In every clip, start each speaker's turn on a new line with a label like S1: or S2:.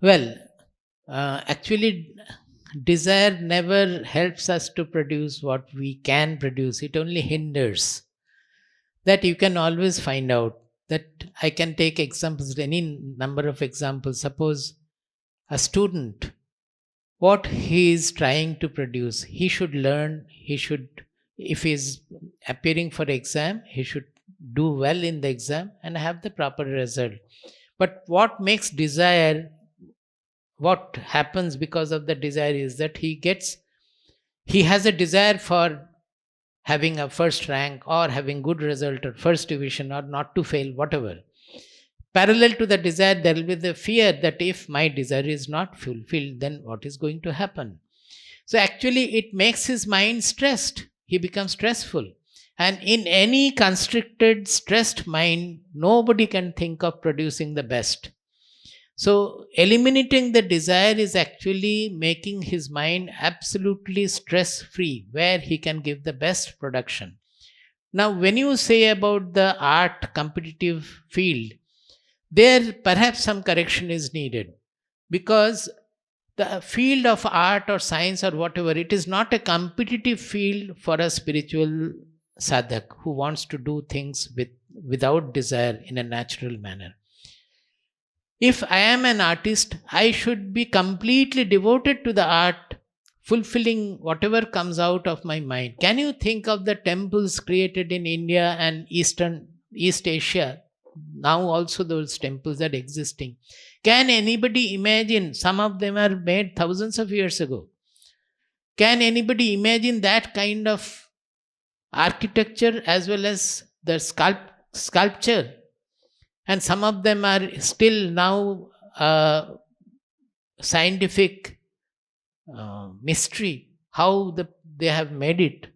S1: Well, actually, desire never helps us to produce what we can produce, it only hinders. That you can always find out. That I can take examples, any number of examples. Suppose a student, what he is trying to produce, he should learn, he should, if he is appearing for exam, he should do well in the exam and have the proper result. But what makes desire, what happens because of the desire is that he has a desire for having a first rank or having good result or first division or not to fail, whatever. Parallel to the desire, there will be the fear that if my desire is not fulfilled, then what is going to happen? So actually, it makes his mind stressed. He becomes stressful. And in any constricted, stressed mind, nobody can think of producing the best. So, eliminating the desire is actually making his mind absolutely stress free, where he can give the best production. Now, when you say about the art competitive field, there perhaps some correction is needed, because the field of art or science or whatever, it is not a competitive field for a spiritual sadhak who wants to do things without desire in a natural manner. If I am an artist, I should be completely devoted to the art, fulfilling whatever comes out of my mind. Can you think of the temples created in India and East Asia? Now also those temples are existing. Can anybody imagine? Some of them are made thousands of years ago. Can anybody imagine that kind of architecture as well as the sculpture? And some of them are still now scientific mystery how they have made it.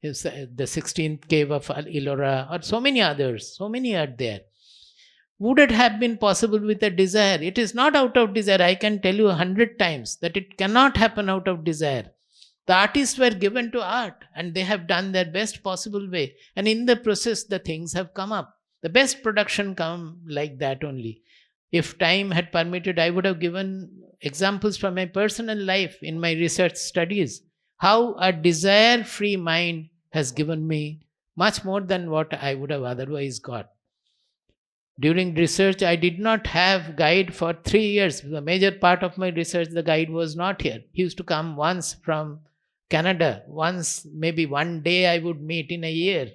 S1: Is the 16th cave of Ellora, or so many others, so many are there. Would it have been possible with a desire? It is not out of desire. I can tell you 100 times that it cannot happen out of desire. The artists were given to art and they have done their best possible way. And in the process, the things have come up. The best production come like that only. If time had permitted, I would have given examples from my personal life in my research studies. How a desire free mind has given me much more than what I would have otherwise got. During research, I did not have guide for 3 years. The major part of my research, the guide was not here. He used to come once from Canada. Once, maybe one day I would meet in a year.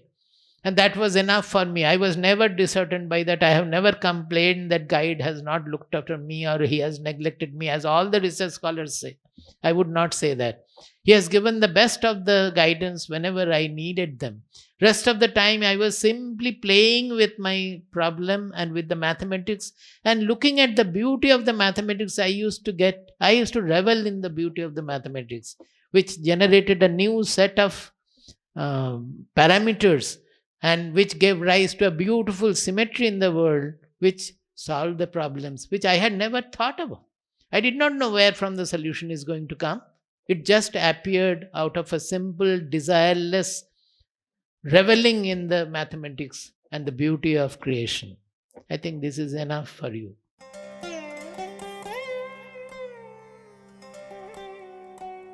S1: And that was enough for me. I was never disheartened by that. I have never complained that guide has not looked after me or he has neglected me, as all the research scholars say. I would not say that. He has given the best of the guidance whenever I needed them. Rest of the time, I was simply playing with my problem and with the mathematics and looking at the beauty of the mathematics. I used to revel in the beauty of the mathematics, which generated a new set of parameters and which gave rise to a beautiful symmetry in the world, which solved the problems which I had never thought about. I did not know where from the solution is going to come. It just appeared out of a simple, desireless reveling in the mathematics and the beauty of creation. I think this is enough for you.